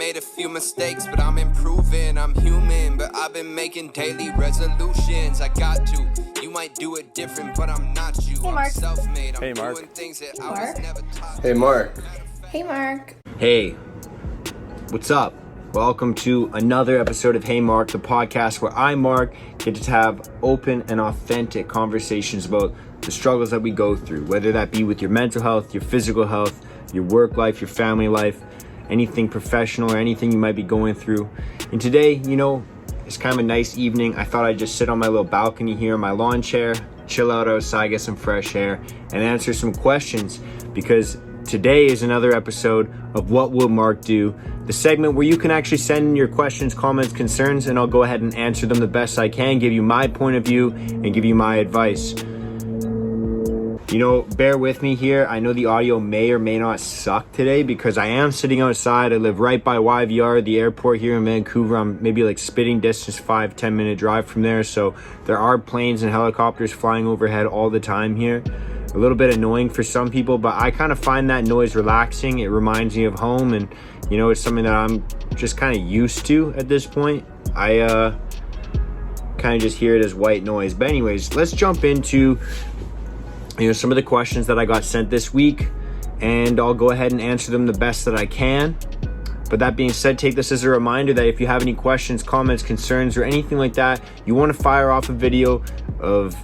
made a few mistakes, but I'm improving. I'm human, but I've been making daily resolutions. I got to. You might do it different, but I'm not you. Hey, Mark. I'm self-made. I'm Hey, Mark. doing things that I Mark. was never taught. Hey, Mark. Hey, Mark. Hey, what's up? Welcome to another episode of Hey Mark, the podcast where I, Mark, get to have open and authentic conversations about the struggles that we go through, whether that be with your mental health, your physical health, your work life, your family life, anything professional or anything you might be going through. And today, it's kind of a nice evening. I thought I'd just sit on my little balcony here in my lawn chair, chill out outside, get some fresh air, and answer some questions, because today is another episode of What Will Mark Do? The segment where you can actually send in your questions, comments, concerns, and I'll go ahead and answer them the best I can, give you my point of view, and give you my advice. Bear with me here. I know the audio may or may not suck today because I am sitting outside. I live right by YVR, the airport here in Vancouver. I'm maybe like spitting distance, 5-10 minute drive from there. So there are planes and helicopters flying overhead all the time here. A little bit annoying for some people, but I kind of find that noise relaxing. It reminds me of home, and it's something that I'm just kind of used to at this point. I kind of just hear it as white noise. But anyways, let's jump into some of the questions that I got sent this week, and I'll go ahead and answer them the best that I can. But that being said, take this as a reminder that if you have any questions, comments, concerns, or anything like that, you want to fire off a video of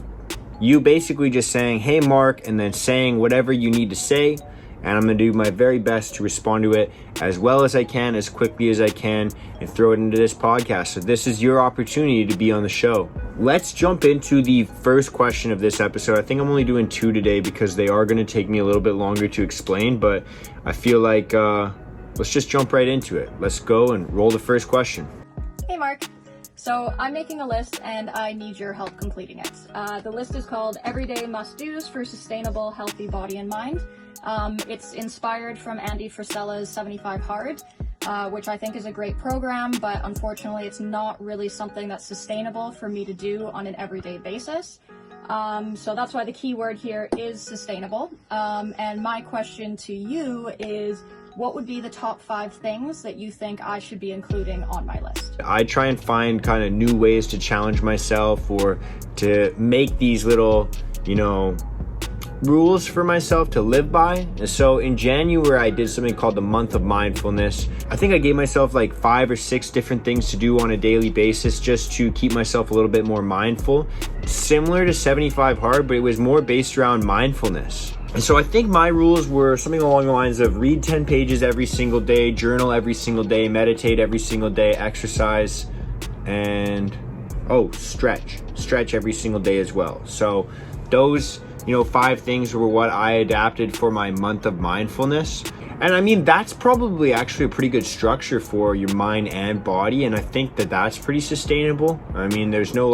you basically just saying, "Hey Mark," and then saying whatever you need to say, and I'm going to do my very best to respond to it as well as I can, as quickly as I can, and throw it into this podcast. So this is your opportunity to be on the show. Let's jump into the first question of this episode. I think I'm only doing 2 today because they are going to take me a little bit longer to explain, but I feel like let's just jump right into it. Let's go and roll the first question. Hey, Mark. So I'm making a list and I need your help completing it. The list is called Everyday Must-Dos for Sustainable Healthy Body and Mind. It's inspired from Andy Frisella's 75 Hard, which I think is a great program, but unfortunately it's not really something that's sustainable for me to do on an everyday basis. So that's why the key word here is sustainable. And my question to you is, what would be the top 5 things that you think I should be including on my list? I try and find kind of new ways to challenge myself or to make these little, rules for myself to live by. So in January, I did something called the month of mindfulness. I think I gave myself like 5 or 6 different things to do on a daily basis just to keep myself a little bit more mindful. Similar to 75 Hard, but it was more based around mindfulness. And so I think my rules were something along the lines of read 10 pages every single day, journal every single day, meditate every single day, exercise, and stretch every single day as well. So those 5 things were what I adapted for my month of mindfulness. And I mean, that's probably actually a pretty good structure for your mind and body. And I think that that's pretty sustainable. I mean, there's no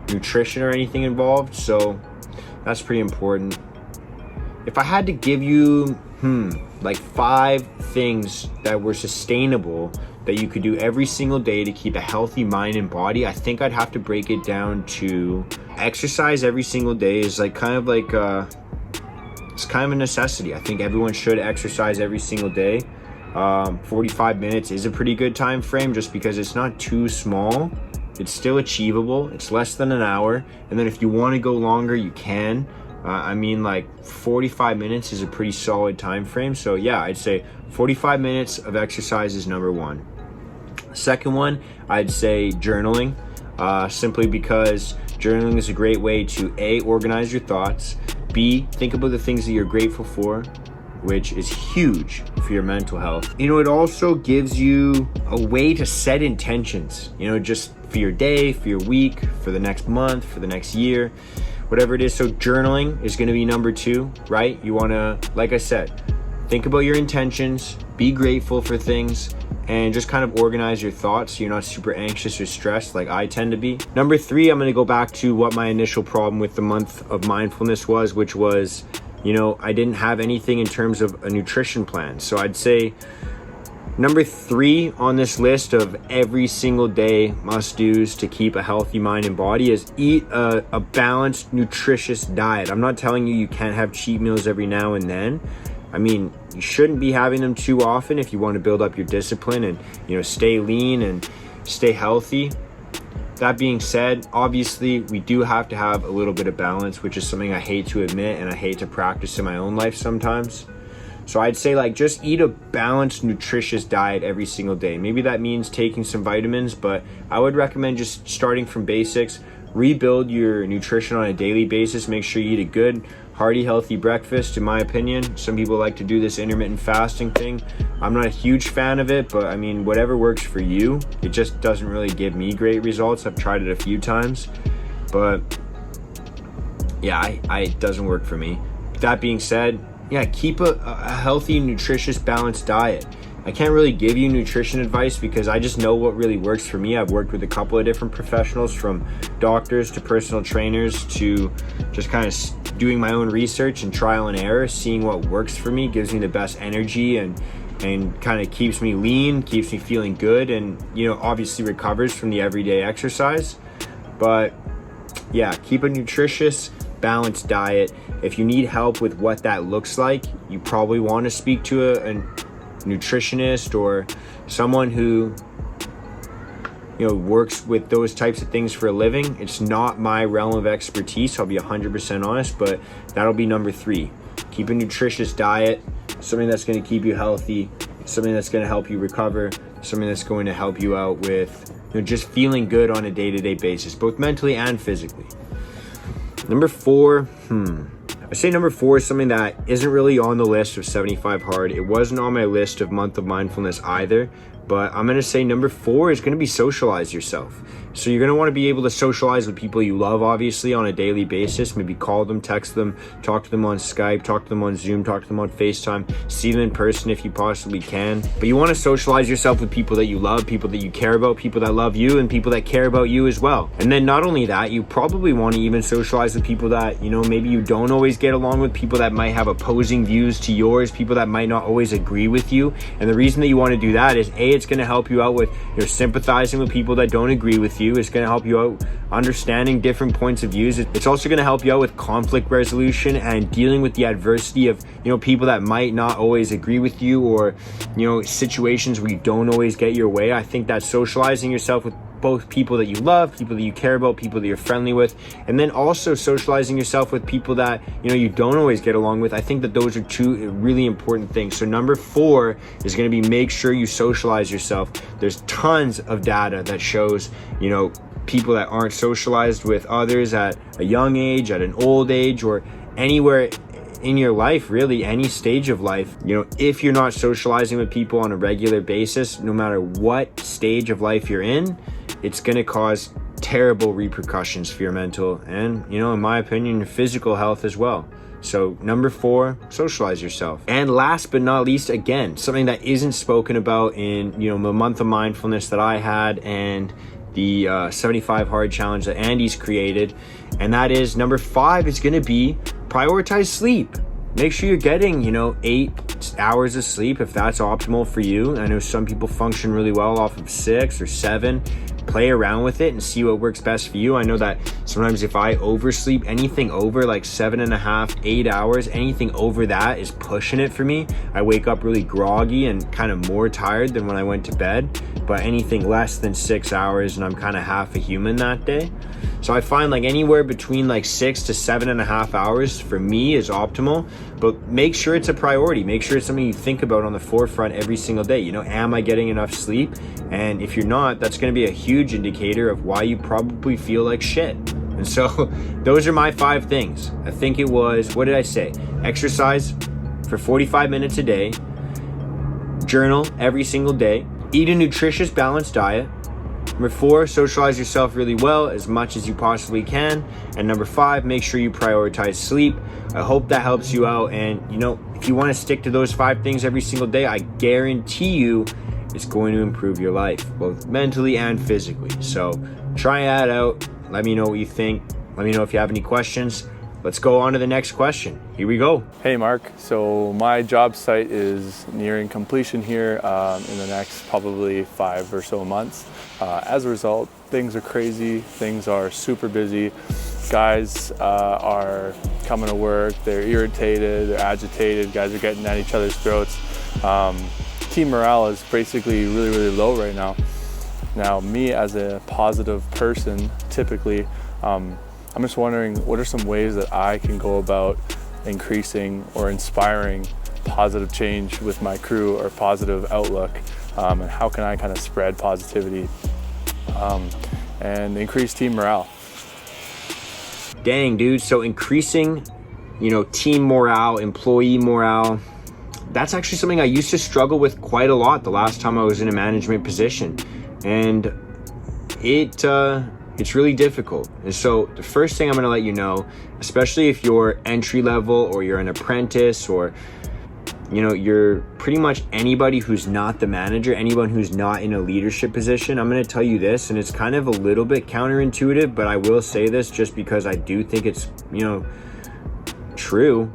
nutrition or anything involved. So that's pretty important. If I had to give you 5 things that were sustainable that you could do every single day to keep a healthy mind and body, I think I'd have to break it down to exercise every single day is it's kind of a necessity. I think everyone should exercise every single day. 45 minutes is a pretty good time frame just because it's not too small. It's still achievable. It's less than an hour. And then if you want to go longer, you can. 45 minutes is a pretty solid time frame. So yeah, I'd say 45 minutes of exercise is number 1. Second one, I'd say journaling, simply because journaling is a great way to A, organize your thoughts, B, think about the things that you're grateful for, which is huge for your mental health. It also gives you a way to set intentions, just for your day, for your week, for the next month, for the next year, whatever it is. So journaling is going to be number 2, right? You want to, like I said, think about your intentions, be grateful for things, and just kind of organize your thoughts so you're not super anxious or stressed like I tend to be. Number 3, I'm going to go back to what my initial problem with the month of mindfulness was, which was, I didn't have anything in terms of a nutrition plan. So I'd say number 3 on this list of every single day must-dos to keep a healthy mind and body is eat a balanced, nutritious diet. I'm not telling you can't have cheat meals every now and then, I mean, you shouldn't be having them too often if you want to build up your discipline and, stay lean and stay healthy. That being said, obviously, we do have to have a little bit of balance, which is something I hate to admit and I hate to practice in my own life sometimes. So I'd say just eat a balanced, nutritious diet every single day. Maybe that means taking some vitamins, but I would recommend just starting from basics. Rebuild your nutrition on a daily basis. Make sure you eat a good, hearty, healthy breakfast, in my opinion. Some people like to do this intermittent fasting thing. I'm not a huge fan of it, but I mean, whatever works for you. It just doesn't really give me great results. I've tried it a few times, but yeah, it doesn't work for me. That being said, yeah, keep a healthy, nutritious, balanced diet. I can't really give you nutrition advice because I just know what really works for me. I've worked with a couple of different professionals, from doctors to personal trainers, to just kind of doing my own research and trial and error, seeing what works for me, gives me the best energy and kind of keeps me lean, keeps me feeling good, and obviously recovers from the everyday exercise. But yeah, keep a nutritious, balanced diet. If you need help with what that looks like, you probably want to speak to a nutritionist or someone who works with those types of things for a living. It's not my realm of expertise, I'll be 100% honest, but that'll be number 3. Keep a nutritious diet, something that's going to keep you healthy, something that's going to help you recover, something that's going to help you out with just feeling good on a day-to-day basis, both mentally and physically. Number 4, I say number 4 is something that isn't really on the list of 75 Hard. It wasn't on my list of Month of Mindfulness either, but I'm going to say number 4 is going to be socialize yourself. So you're going to want to be able to socialize with people you love, obviously, on a daily basis. Maybe call them, text them, talk to them on Skype, talk to them on Zoom, talk to them on FaceTime, see them in person if you possibly can. But you want to socialize yourself with people that you love, people that you care about, people that love you, and people that care about you as well. And then not only that, you probably want to even socialize with people that, maybe you don't always get along with, people that might have opposing views to yours, people that might not always agree with you. And the reason that you want to do that is, A, it's going to help you out with sympathizing with people that don't agree with you. It's going to help you out understanding different points of views. It's also going to help you out with conflict resolution and dealing with the adversity of people that might not always agree with you, or situations where you don't always get your way. I think that socializing yourself with both people that you love, people that you care about, people that you're friendly with, and then also socializing yourself with people that you don't always get along with. I think that those are 2 really important things. So number 4 is going to be, make sure you socialize yourself. There's tons of data that shows people that aren't socialized with others at a young age, at an old age, or anywhere in your life, really any stage of life, if you're not socializing with people on a regular basis, no matter what stage of life you're in, it's going to cause terrible repercussions for your mental and, in my opinion, your physical health as well. So number 4, socialize yourself. And last but not least, again, something that isn't spoken about in, the Month of Mindfulness that I had and the 75 Hard challenge that Andy's created. And that is, number 5 is going to be prioritize sleep. Make sure you're getting, 8 hours of sleep if that's optimal for you. I know some people function really well off of 6 or 7. Play around with it and see what works best for you. I know that sometimes if I oversleep, anything over 7.5, 8 hours, anything over that is pushing it for me. I wake up really groggy and kind of more tired than when I went to bed. But anything less than 6 hours and I'm kind of half a human that day. So I find anywhere between 6 to 7.5 hours for me is optimal, but make sure it's a priority. Make sure it's something you think about on the forefront every single day. Am I getting enough sleep? And if you're not, that's going to be a huge indicator of why you probably feel like shit. And so those are my 5 things. I think it was, what did I say? Exercise for 45 minutes a day, journal every single day, eat a nutritious, balanced diet. Number 4, socialize yourself really well as much as you possibly can. And number 5, make sure you prioritize sleep. I hope that helps you out. And if you want to stick to those 5 things every single day, I guarantee you it's going to improve your life, both mentally and physically. So try that out. Let me know what you think. Let me know if you have any questions. Let's go on to the next question. Here we go. Hey Mark, so my job site is nearing completion here in the next probably 5 or so months. As a result, things are crazy, things are super busy, guys are coming to work, they're irritated, they're agitated, guys are getting at each other's throats. Team morale is basically really, really low right now. Now, me as a positive person, typically, I'm just wondering, what are some ways that I can go about increasing or inspiring positive change with my crew or positive outlook, and how can I kind of spread positivity and increase team morale? Dang, dude. So increasing, team morale, employee morale, that's actually something I used to struggle with quite a lot the last time I was in a management position. And it's really difficult. And so the first thing I'm going to let you know, especially if you're entry level or you're an apprentice or you're pretty much anybody who's not the manager, anyone who's not in a leadership position, I'm going to tell you this, and it's kind of a little bit counterintuitive, but I will say this just because I do think it's, true.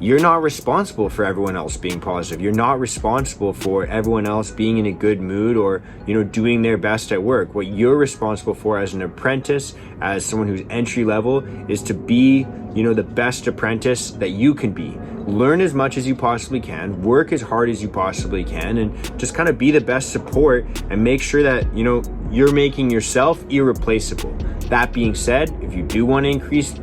You're not responsible for everyone else being positive. You're not responsible for everyone else being in a good mood or, doing their best at work. What you're responsible for as an apprentice, as someone who's entry level, is to be, the best apprentice that you can be. Learn as much as you possibly can, work as hard as you possibly can, and just kind of be the best support and make sure that, you're making yourself irreplaceable. That being said, if you do want to increase,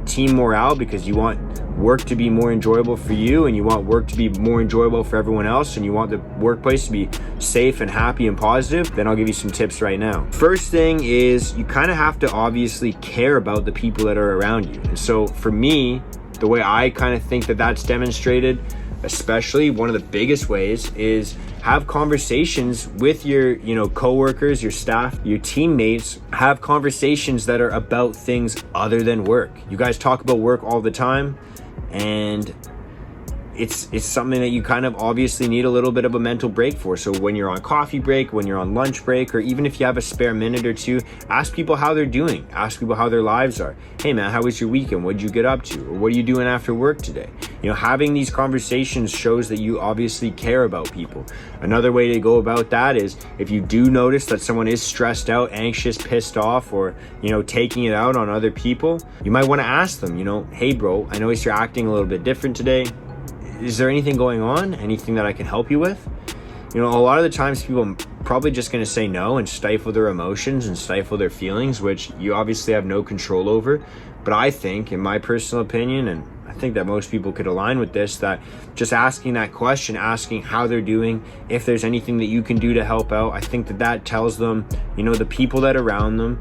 team morale because you want work to be more enjoyable for you and you want work to be more enjoyable for everyone else and you want the workplace to be safe and happy and positive, then I'll give you some tips right now. First thing is you kind of have to obviously care about the people that are around you. And so for me, the way I kind of think that that's demonstrated, especially one of the biggest ways, is have conversations with your, coworkers, your staff, your teammates. Have conversations that are about things other than work. You guys talk about work all the time, and it's something that you kind of obviously need a little bit of a mental break for. So when you're on coffee break, when you're on lunch break, or even if you have a spare minute or two, ask people how they're doing. Ask people how their lives are. Hey man, how was your weekend? What did you get up to? Or what are you doing after work today? Having these conversations shows that you obviously care about people. Another way to go about that is if you do notice that someone is stressed out, anxious, pissed off, or, taking it out on other people, you might want to ask them, hey bro, I noticed you're acting a little bit different today. Is there anything going on? Anything that I can help you with? A lot of the times people are probably just going to say no and stifle their emotions and stifle their feelings, which you obviously have no control over. But I think, in my personal opinion, and I think that most people could align with this, that just asking that question, asking how they're doing, if there's anything that you can do to help out, I think that tells them, the people that are around them,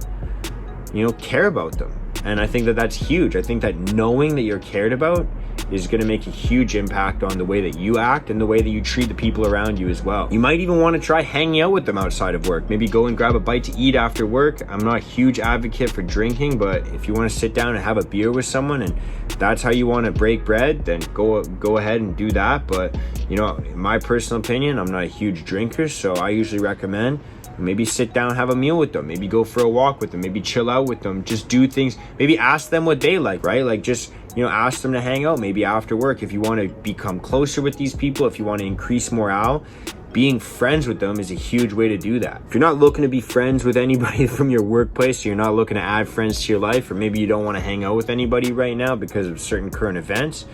care about them. And I think that's huge. I think that knowing that you're cared about is going to make a huge impact on the way that you act and the way that you treat the people around you as well. You might even want to try hanging out with them outside of work. Maybe go and grab a bite to eat after work. I'm not a huge advocate for drinking, but if you want to sit down and have a beer with someone and that's how you want to break bread, then go ahead and do that. But, in my personal opinion, I'm not a huge drinker, so I usually recommend maybe sit down, have a meal with them, maybe go for a walk with them, maybe chill out with them, just do things, maybe ask them what they like, right? Like just, ask them to hang out maybe after work. If you want to become closer with these people, if you want to increase morale, being friends with them is a huge way to do that. If you're not looking to be friends with anybody from your workplace, you're not looking to add friends to your life, or maybe you don't want to hang out with anybody right now because of certain current events,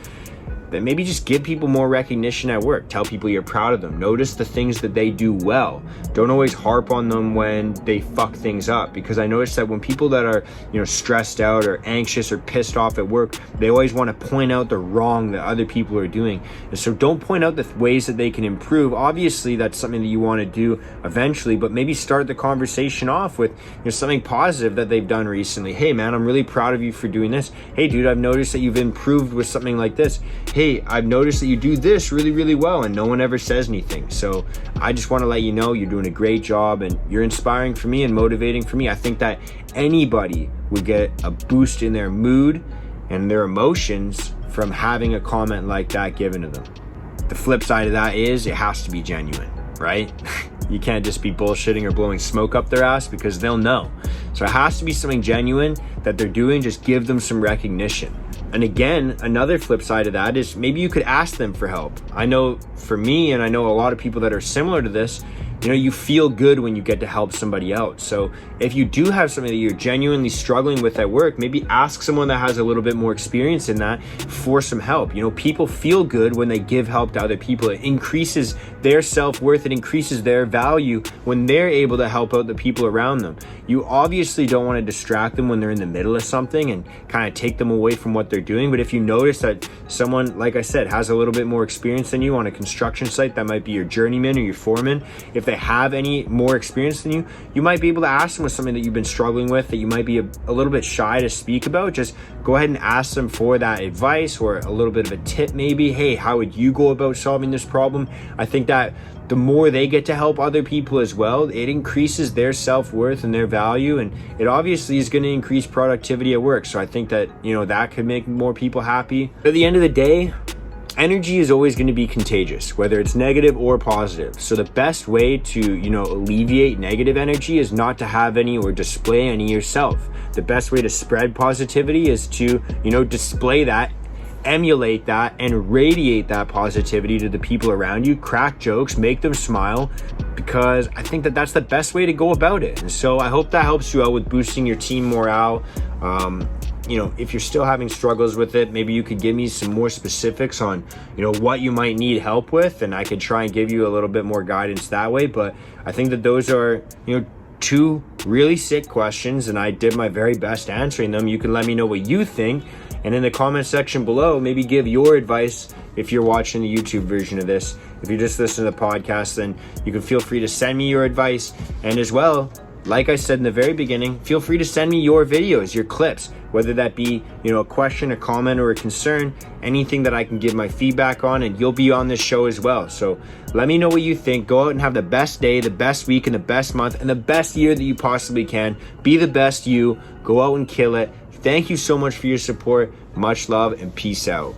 then maybe just give people more recognition at work. Tell people you're proud of them. Notice the things that they do well. Don't always harp on them when they fuck things up, because I notice that when people that are, stressed out or anxious or pissed off at work, they always want to point out the wrong that other people are doing. And so don't point out the ways that they can improve. Obviously, that's something that you want to do eventually, but maybe start the conversation off with something positive that they've done recently. Hey man, I'm really proud of you for doing this. Hey dude, I've noticed that you've improved with something like this. Hey, I've noticed that you do this really, really well, and no one ever says anything. So I just want to let you know you're doing a great job and you're inspiring for me and motivating for me. I think that anybody would get a boost in their mood and their emotions from having a comment like that given to them. The flip side of that is it has to be genuine, right? You can't just be bullshitting or blowing smoke up their ass, because they'll know. So it has to be something genuine that they're doing. Just give them some recognition. And again, another flip side of that is maybe you could ask them for help. I know for me, and I know a lot of people that are similar to this, you feel good when you get to help somebody out. So if you do have something that you're genuinely struggling with at work, maybe ask someone that has a little bit more experience in that for some help. People feel good when they give help to other people. It increases their self-worth. It increases their value when they're able to help out the people around them. You obviously don't want to distract them when they're in the middle of something and kind of take them away from what they're doing. But if you notice that someone, like I said, has a little bit more experience than you on a construction site, that might be your journeyman or your foreman. If they have any more experience than you might be able to ask them with something that you've been struggling with that you might be a little bit shy to speak about. Just go ahead and ask them for that advice or a little bit of a tip maybe. Hey, how would you go about solving this problem? I think that the more they get to help other people as well, it increases their self-worth and their value, and it obviously is going to increase productivity at work. So I think that, that could make more people happy. At the end of the day, energy is always going to be contagious, whether it's negative or positive. So the best way to, alleviate negative energy is not to have any or display any yourself. The best way to spread positivity is to, display that, emulate that, and radiate that positivity to the people around you. Crack jokes, make them smile, because I think that that's the best way to go about it. And so I hope that helps you out with boosting your team morale. If you're still having struggles with it, maybe you could give me some more specifics on, what you might need help with, and I could try and give you a little bit more guidance that way. But I think that those are, two really sick questions, and I did my very best answering them. You can let me know what you think, and in the comment section below, maybe give your advice if you're watching the YouTube version of this. If you're just listening to the podcast, then you can feel free to send me your advice. And as well, like I said in the very beginning, feel free to send me your videos, your clips, whether that be, a question, a comment, or a concern, anything that I can give my feedback on, and you'll be on this show as well. So let me know what you think. Go out and have the best day, the best week, and the best month, and the best year that you possibly can. Be the best you. Go out and kill it. Thank you so much for your support. Much love and peace out.